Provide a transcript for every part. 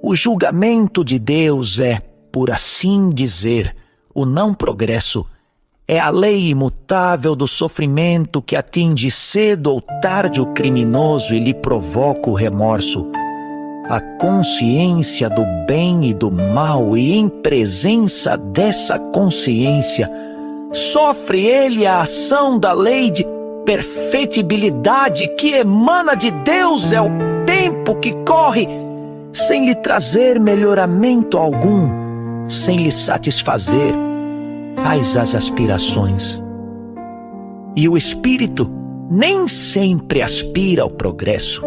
O julgamento de Deus é, por assim dizer, o não progresso. É a lei imutável do sofrimento que atinge cedo ou tarde o criminoso e lhe provoca o remorso. A consciência do bem e do mal, e em presença dessa consciência, sofre ele a ação da lei de perfectibilidade que emana de Deus. É o tempo que corre sem lhe trazer melhoramento algum, sem lhe satisfazer as aspirações. E o espírito nem sempre aspira ao progresso.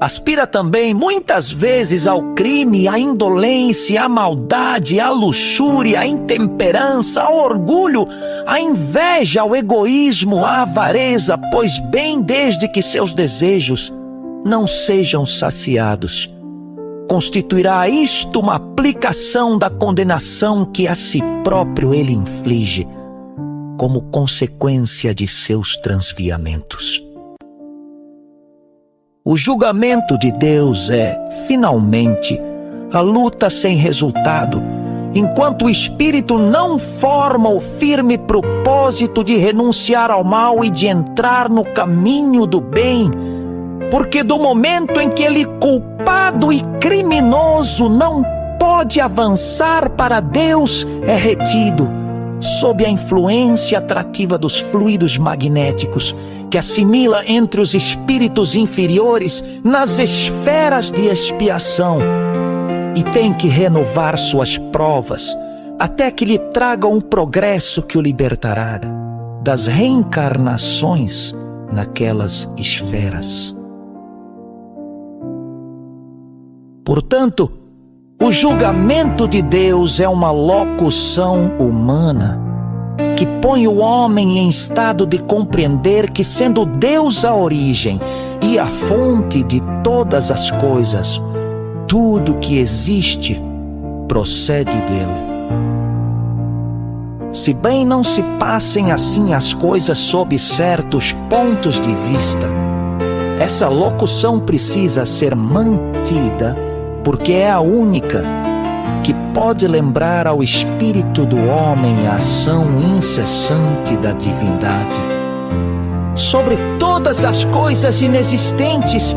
Aspira também muitas vezes ao crime, à indolência, à maldade, à luxúria, à intemperança, ao orgulho, à inveja, ao egoísmo, à avareza, pois bem desde que seus desejos não sejam saciados, constituirá isto uma aplicação da condenação que a si próprio ele inflige, como consequência de seus transviamentos. O julgamento de Deus é, finalmente, a luta sem resultado, enquanto o espírito não forma o firme propósito de renunciar ao mal e de entrar no caminho do bem, porque do momento em que ele, culpado e criminoso, não pode avançar para Deus, é retido sob a influência atrativa dos fluidos magnéticos que assimila entre os espíritos inferiores nas esferas de expiação, e tem que renovar suas provas até que lhe traga um progresso que o libertará das reencarnações naquelas esferas. Portanto, o julgamento de Deus é uma locução humana que põe o homem em estado de compreender que, sendo Deus a origem e a fonte de todas as coisas, tudo que existe procede dele. Se bem não se passem assim as coisas sob certos pontos de vista, essa locução precisa ser mantida, porque é a única que pode lembrar ao espírito do homem a ação incessante da divindade sobre todas as coisas inexistentes.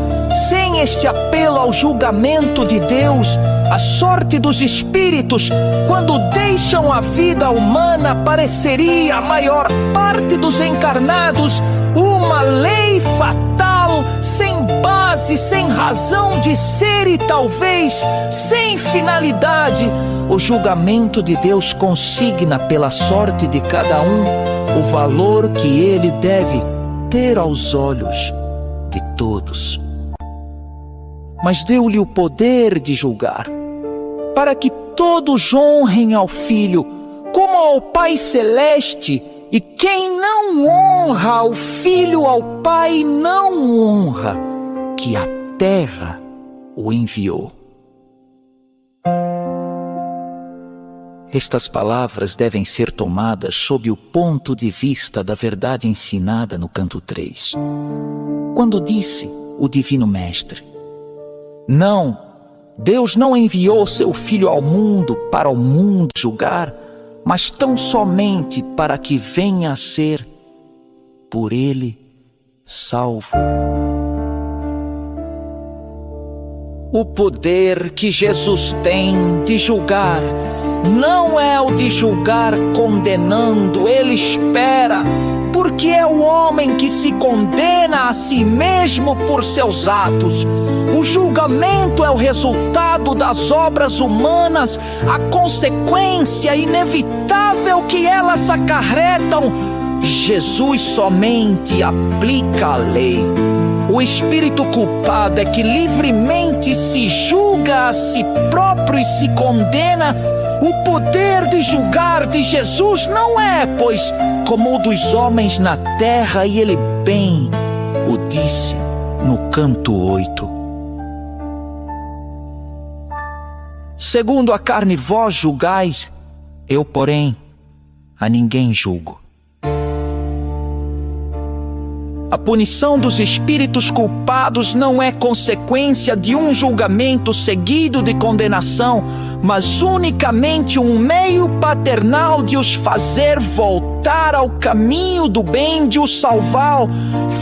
Sem este apelo ao julgamento de Deus, a sorte dos espíritos, quando deixam a vida humana, pareceria, a maior parte dos encarnados, uma lei fatal, sem base, sem razão de ser e talvez sem finalidade. O julgamento de Deus consigna pela sorte de cada um o valor que ele deve ter aos olhos de todos. Mas deu-lhe o poder de julgar, para que todos honrem ao Filho como ao Pai Celeste, e quem não honra o Filho ao Pai não honra que a terra o enviou. Estas palavras devem ser tomadas sob o ponto de vista da verdade ensinada no canto 3. Quando disse o Divino Mestre: não, Deus não enviou seu Filho ao mundo para o mundo julgar, mas tão somente para que venha a ser por ele salvo. O poder que Jesus tem de julgar não é o de julgar condenando. Ele espera, porque é o homem que se condena a si mesmo por seus atos. O julgamento é o resultado das obras humanas, a consequência inevitável que elas acarretam. Jesus somente aplica a lei. O espírito culpado é que livremente se julga a si próprio e se condena. O poder de julgar de Jesus não é, pois, como o dos homens na terra, e ele bem o disse no canto 8. Segundo a carne vós julgais, eu, porém, a ninguém julgo. A punição dos espíritos culpados não é consequência de um julgamento seguido de condenação, mas unicamente um meio paternal de os fazer voltar ao caminho do bem, de os salvar,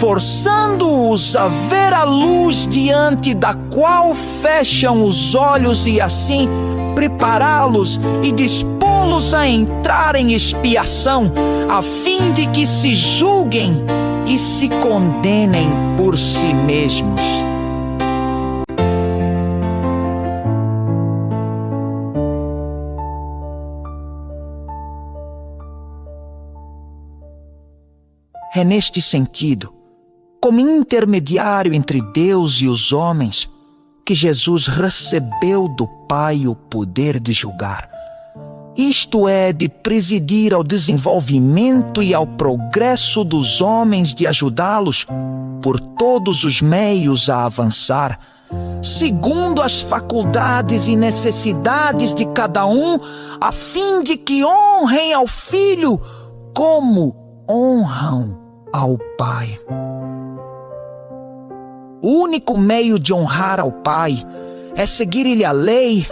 forçando-os a ver a luz diante da qual fecham os olhos e assim prepará-los e dispô-los a entrar em expiação, a fim de que se julguem e se condenem por si mesmos. É neste sentido, como intermediário entre Deus e os homens, que Jesus recebeu do Pai o poder de julgar. Isto é, de presidir ao desenvolvimento e ao progresso dos homens, de ajudá-los por todos os meios a avançar, segundo as faculdades e necessidades de cada um, a fim de que honrem ao Filho como honram ao Pai. O único meio de honrar ao Pai é seguir-lhe a lei,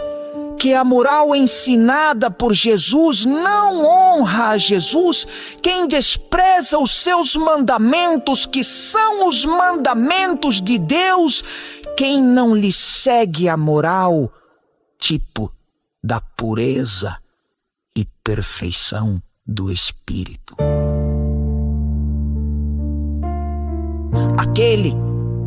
que a moral ensinada por Jesus. Não honra a Jesus quem despreza os seus mandamentos, que são os mandamentos de Deus, quem não lhe segue a moral, tipo da pureza e perfeição do Espírito. Aquele,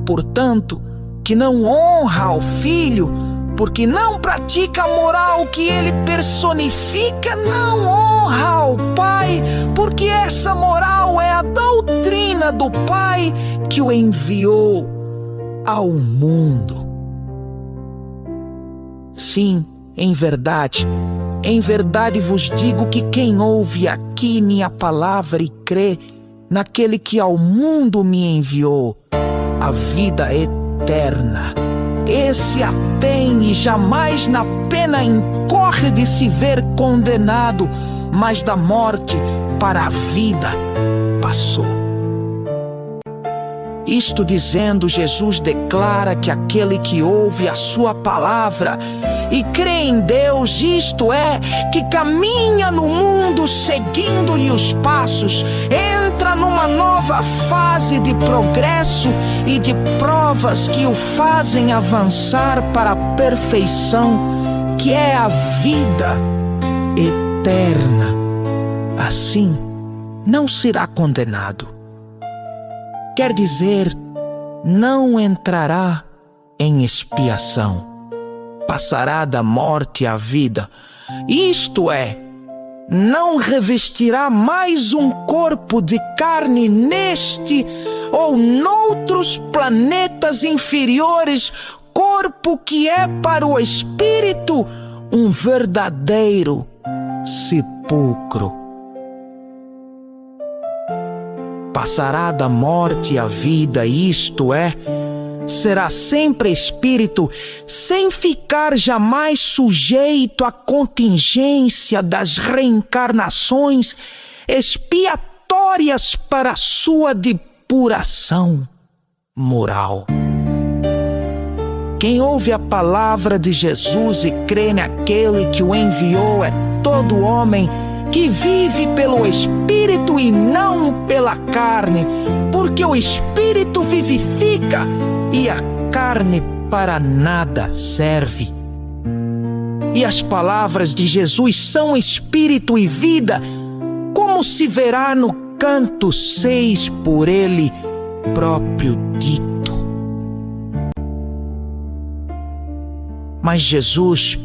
portanto, que não honra ao Filho, porque não pratica a moral que ele personifica, não honra ao Pai, porque essa moral é a doutrina do Pai que o enviou ao mundo. Sim, em verdade vos digo que quem ouve aqui minha palavra e crê naquele que ao mundo me enviou, a vida eterna, esse a tem e jamais na pena incorre de se ver condenado, mas da morte para a vida passou. Isto dizendo, Jesus declara que aquele que ouve a sua palavra e crê em Deus, isto é, que caminha no mundo seguindo-lhe os passos, entra numa nova fase de progresso e de provas que o fazem avançar para a perfeição, que é a vida eterna. Assim, não será condenado. Quer dizer, não entrará em expiação. Passará da morte à vida. Isto é, não revestirá mais um corpo de carne neste ou noutros planetas inferiores, corpo que é para o espírito um verdadeiro sepulcro. Passará da morte à vida, isto é, será sempre espírito, sem ficar jamais sujeito à contingência das reencarnações expiatórias para a sua depuração moral. Quem ouve a palavra de Jesus e crê naquele que o enviou é todo homem que vive pelo Espírito e não pela carne, porque o Espírito vivifica e a carne para nada serve. E as palavras de Jesus são Espírito e vida, como se verá no canto 6 por ele próprio dito. Mas Jesus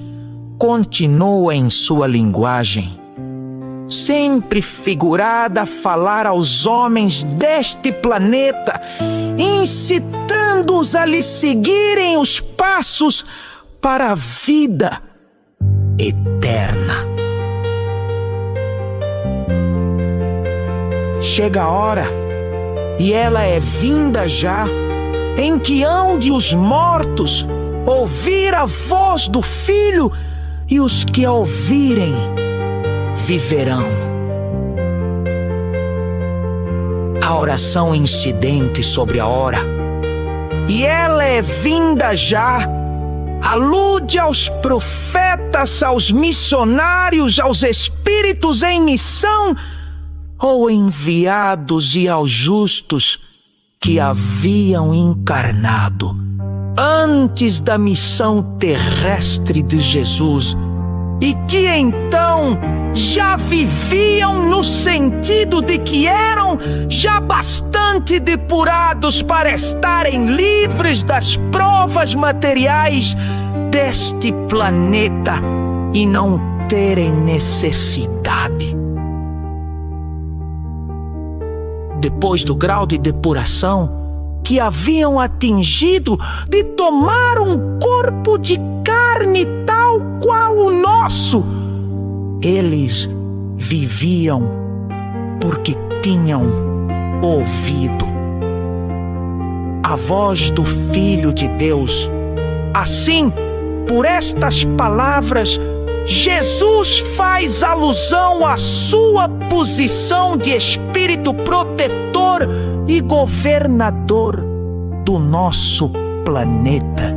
continua em sua linguagem, sempre figurada, a falar aos homens deste planeta, incitando-os a lhe seguirem os passos para a vida eterna. Chega a hora, e ela é vinda já, em que hão de os mortos ouvir a voz do Filho, e os que a ouvirem viverão. a oração incidente sobre a hora. E ela é vinda já, alude aos profetas, aos missionários, aos espíritos em missão, ou enviados, e aos justos que haviam encarnado antes da missão terrestre de Jesus, e que então já viviam no sentido de que eram já bastante depurados para estarem livres das provas materiais deste planeta e não terem necessidade. Depois do grau de depuração que haviam atingido, de tomar um corpo de carne tal qual o nosso, eles viviam porque tinham ouvido a voz do Filho de Deus. Assim, por estas palavras, Jesus faz alusão à sua posição de espírito protetor e governador do nosso planeta,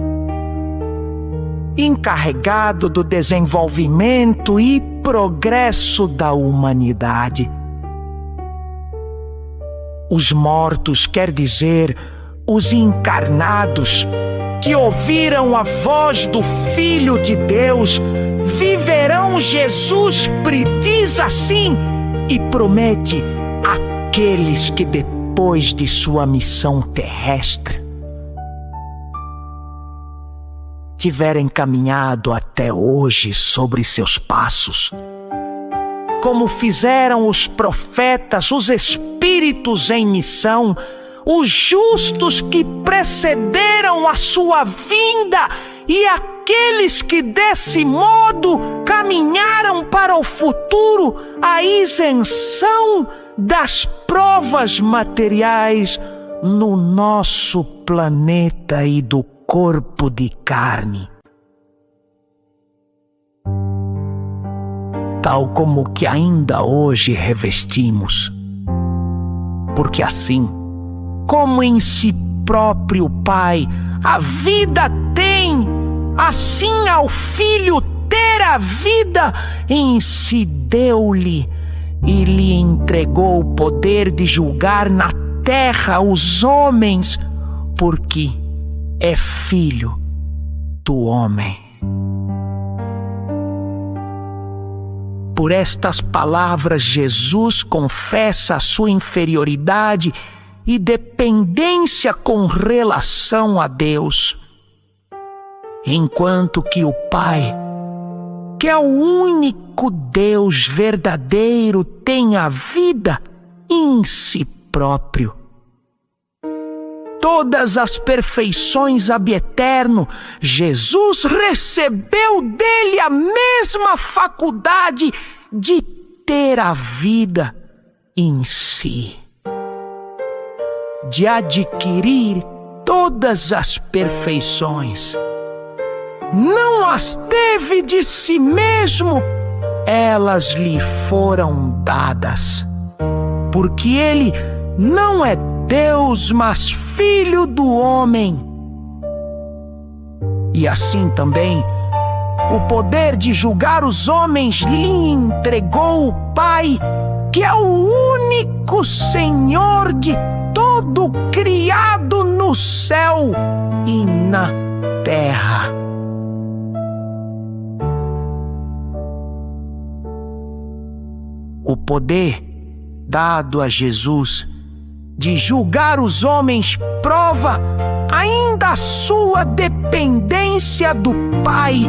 encarregado do desenvolvimento e progresso da humanidade. Os mortos, quer dizer, os encarnados, que ouviram a voz do Filho de Deus, viverão. Jesus diz assim e promete àqueles que depois de sua missão terrestre tiverem caminhado até hoje sobre seus passos, como fizeram os profetas, os espíritos em missão, os justos que precederam a sua vinda, e aqueles que desse modo caminharam para o futuro, a isenção das provas materiais no nosso planeta e do corpo de carne. Tal como que ainda hoje revestimos. Porque assim, como em si próprio Pai a vida tem, assim ao Filho ter a vida em si deu-lhe, e lhe entregou o poder de julgar na terra os homens, porque é filho do homem. Por estas palavras, Jesus confessa a sua inferioridade e dependência com relação a Deus, enquanto que o Pai, que é o único Deus verdadeiro, tem a vida em si próprio. Todas as perfeições ab eterno, Jesus recebeu dele a mesma faculdade de ter a vida em si, de adquirir todas as perfeições. Não as teve de si mesmo, elas lhe foram dadas, porque ele não é Deus, mas filho do homem. E assim também, o poder de julgar os homens lhe entregou o Pai, que é o único Senhor de todo criado no céu e na terra. O poder dado a Jesus de julgar os homens prova ainda a sua dependência do Pai.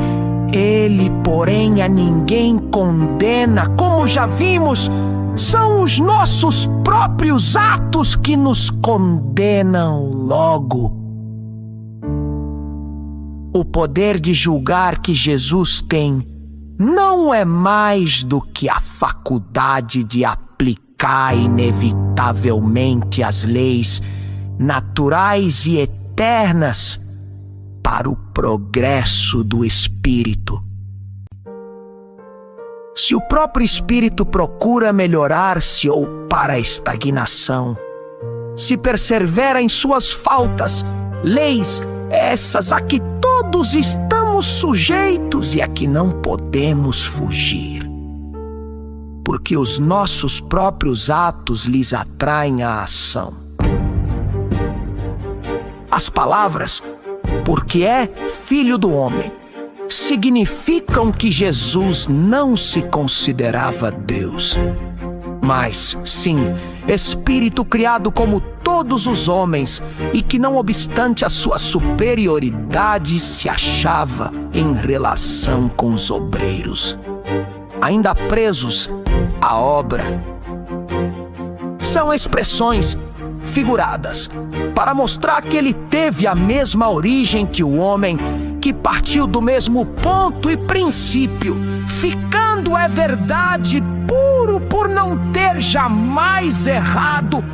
Ele, porém, a ninguém condena, como já vimos. São os nossos próprios atos que nos condenam logo. O poder de julgar que Jesus tem não é mais do que a faculdade de aplicar inevitavelmente as leis naturais e eternas para o progresso do espírito. Se o próprio espírito procura melhorar-se ou para a estagnação, se persevera em suas faltas, leis essas a que todos estamos sujeitos e a que não podemos fugir, porque os nossos próprios atos lhes atraem a ação. As palavras, porque é filho do homem, significam que Jesus não se considerava Deus, mas sim espírito criado como todos os homens e que, não obstante a sua superioridade, se achava em relação com os obreiros, ainda presos à obra. São expressões figuradas para mostrar que ele teve a mesma origem que o homem, que partiu do mesmo ponto e princípio, ficando, é verdade, puro por não ter jamais errado,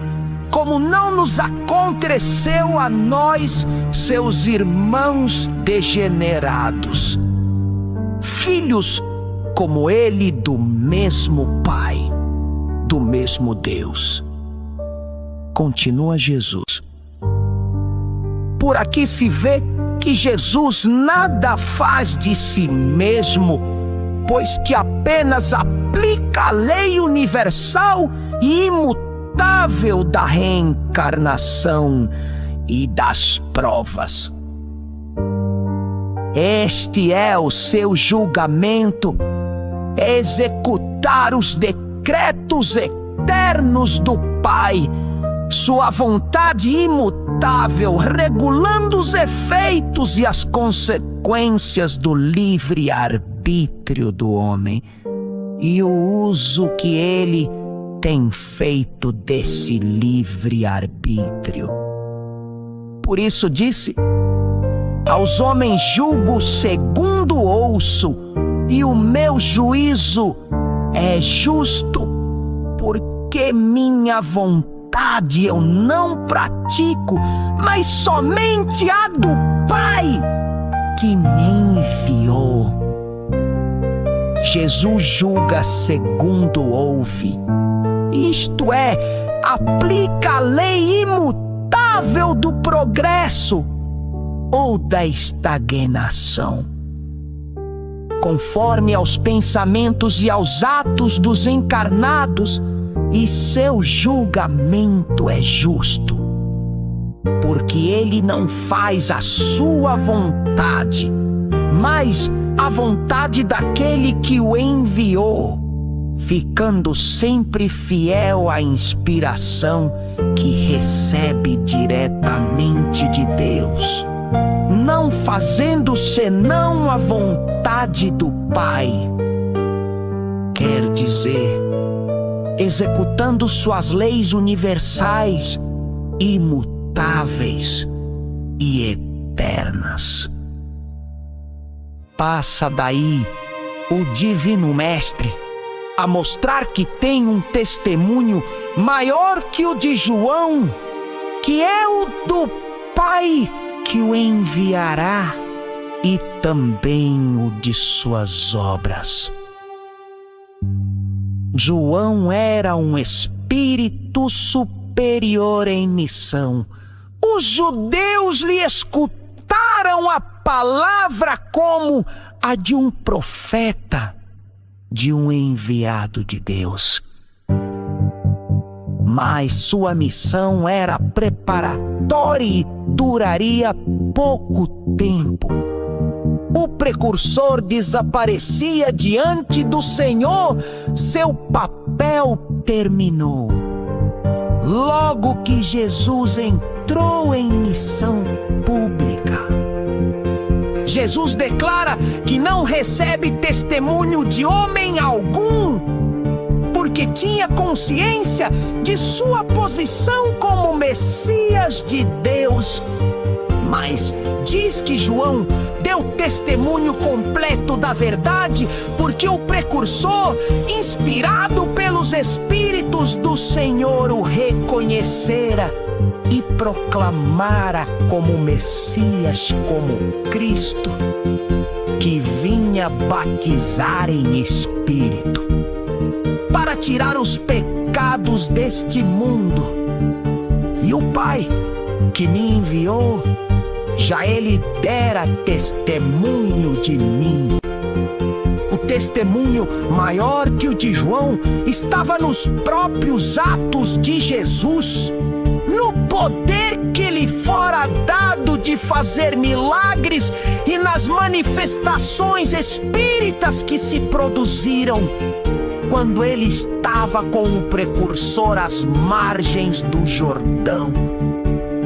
como não nos aconteceu a nós, seus irmãos degenerados, filhos como ele do mesmo Pai, do mesmo Deus. Continua Jesus. Por aqui se vê que Jesus nada faz de si mesmo, pois que apenas aplica a lei universal e imutável da reencarnação e das provas. Este é o seu julgamento, executar os decretos eternos do Pai, sua vontade imutável, regulando os efeitos e as consequências do livre-arbítrio do homem e o uso que ele tem feito desse livre-arbítrio. Por isso disse: aos homens julgo segundo ouço, e o meu juízo é justo, porque minha vontade eu não pratico, mas somente a do Pai que me enviou. Jesus julga segundo ouve, isto é, aplica a lei imutável do progresso ou da estagnação, conforme aos pensamentos e aos atos dos encarnados, e seu julgamento é justo, porque ele não faz a sua vontade, mas a vontade daquele que o enviou, ficando sempre fiel à inspiração que recebe diretamente de Deus, não fazendo senão a vontade do Pai. Quer dizer, executando suas leis universais, imutáveis e eternas. Passa daí o Divino Mestre a mostrar que tem um testemunho maior que o de João, que é o do Pai que o enviará, e também o de suas obras. João era um espírito superior em missão. Os judeus lhe escutaram a palavra como a de um profeta, de um enviado de Deus. Mas sua missão era preparatória e duraria pouco tempo. O precursor desaparecia diante do Senhor, seu papel terminou. Logo que Jesus entrou em missão pública, Jesus declara que não recebe testemunho de homem algum, porque tinha consciência de sua posição como Messias de Deus. Mas diz que João deu testemunho completo da verdade, porque o precursor, inspirado pelos Espíritos do Senhor, o reconhecera e proclamara como Messias, como Cristo, que vinha batizar em Espírito, para tirar os pecados deste mundo E o Pai que me enviou, já ele dera testemunho de mim. O testemunho maior que o de João estava nos próprios atos de Jesus, no poder que lhe fora dado de fazer milagres e nas manifestações espíritas que se produziram quando ele estava com o precursor às margens do Jordão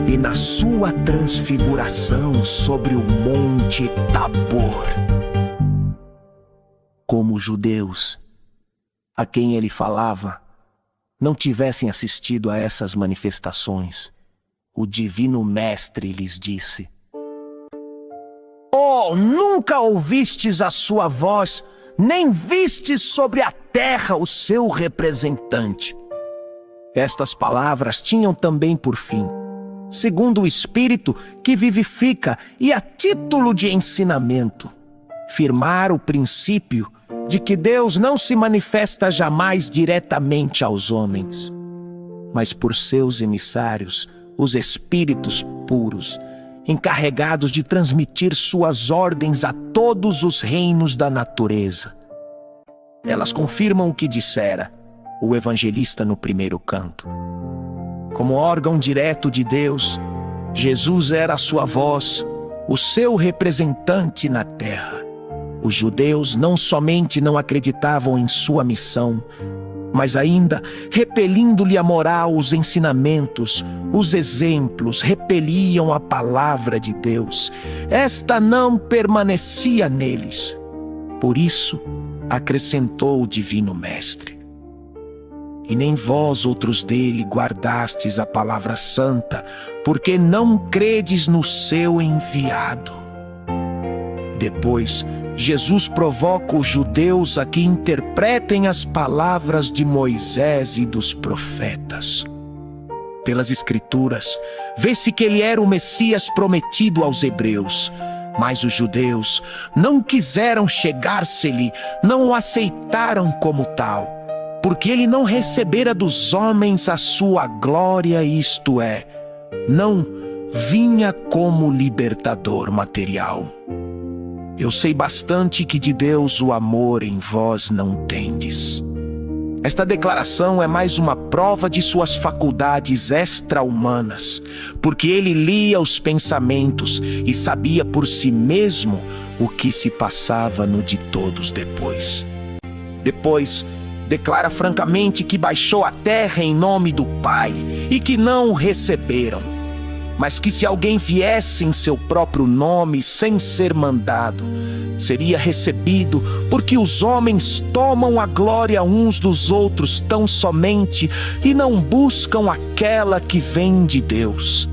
e na sua transfiguração sobre o monte Tabor. Como os judeus a quem ele falava não tivessem assistido a essas manifestações, o Divino Mestre lhes disse: Oh, nunca ouvistes a sua voz, nem vistes sobre a terra o seu representante. Estas palavras tinham também por fim, segundo o Espírito que vivifica e a título de ensinamento, firmar o princípio de que Deus não se manifesta jamais diretamente aos homens, mas por seus emissários, os espíritos puros, encarregados de transmitir suas ordens a todos os reinos da natureza. Elas confirmam o que dissera o evangelista no primeiro canto. Como órgão direto de Deus, Jesus era a sua voz, o seu representante na terra. Os judeus não somente não acreditavam em sua missão, mas ainda, repelindo-lhe a moral, os ensinamentos, os exemplos, repeliam a palavra de Deus. Esta não permanecia neles. Por isso, acrescentou o Divino Mestre: E nem vós, outros dele, guardastes a palavra santa, porque não credes no seu enviado. Depois, Jesus provoca os judeus a que interpretem as palavras de Moisés e dos profetas. Pelas Escrituras, vê-se que ele era o Messias prometido aos hebreus, mas os judeus não quiseram chegar-se-lhe, não o aceitaram como tal, porque ele não recebera dos homens a sua glória, isto é, não vinha como libertador material. Eu sei bastante que de Deus o amor em vós não tendes. Esta declaração é mais uma prova de suas faculdades extra-humanas, porque ele lia os pensamentos e sabia por si mesmo o que se passava no de todos depois. Depois, declara francamente que baixou à terra em nome do Pai e que não o receberam, mas que se alguém viesse em seu próprio nome sem ser mandado, seria recebido, porque os homens tomam a glória uns dos outros tão somente e não buscam aquela que vem de Deus.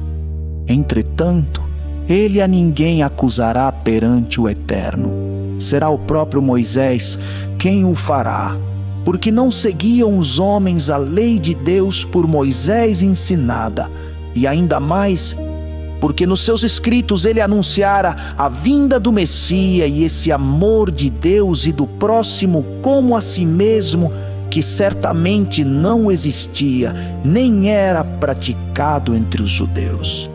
Entretanto, ele a ninguém acusará perante o Eterno. Será o próprio Moisés quem o fará, porque não seguiam os homens a lei de Deus por Moisés ensinada, e ainda mais, porque nos seus escritos ele anunciara a vinda do Messias e esse amor de Deus e do próximo como a si mesmo, que certamente não existia, nem era praticado entre os judeus.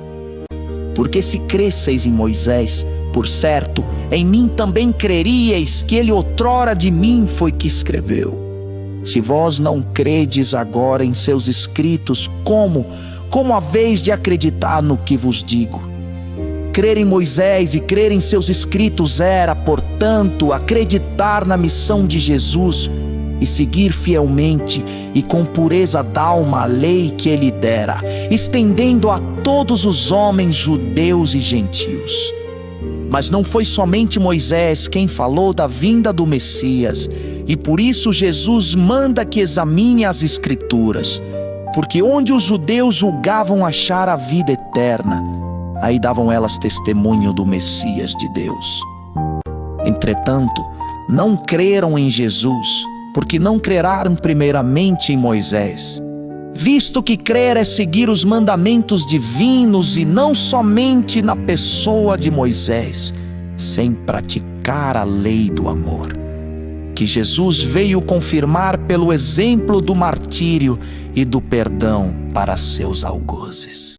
Porque se cresceis em Moisés, por certo, em mim também creríeis que ele outrora de mim foi que escreveu. Se vós não credes agora em seus escritos, como haveis de acreditar no que vos digo? Crer em Moisés e crer em seus escritos era, portanto, acreditar na missão de Jesus e seguir fielmente e com pureza d'alma a lei que ele dera, estendendo a todos os homens, judeus e gentios. Mas não foi somente Moisés quem falou da vinda do Messias, e por isso Jesus manda que examine as Escrituras, porque onde os judeus julgavam achar a vida eterna, aí davam elas testemunho do Messias de Deus. Entretanto, não creram em Jesus, porque não creraram primeiramente em Moisés, visto que crer é seguir os mandamentos divinos e não somente na pessoa de Moisés, sem praticar a lei do amor, que Jesus veio confirmar pelo exemplo do martírio e do perdão, para seus algozes.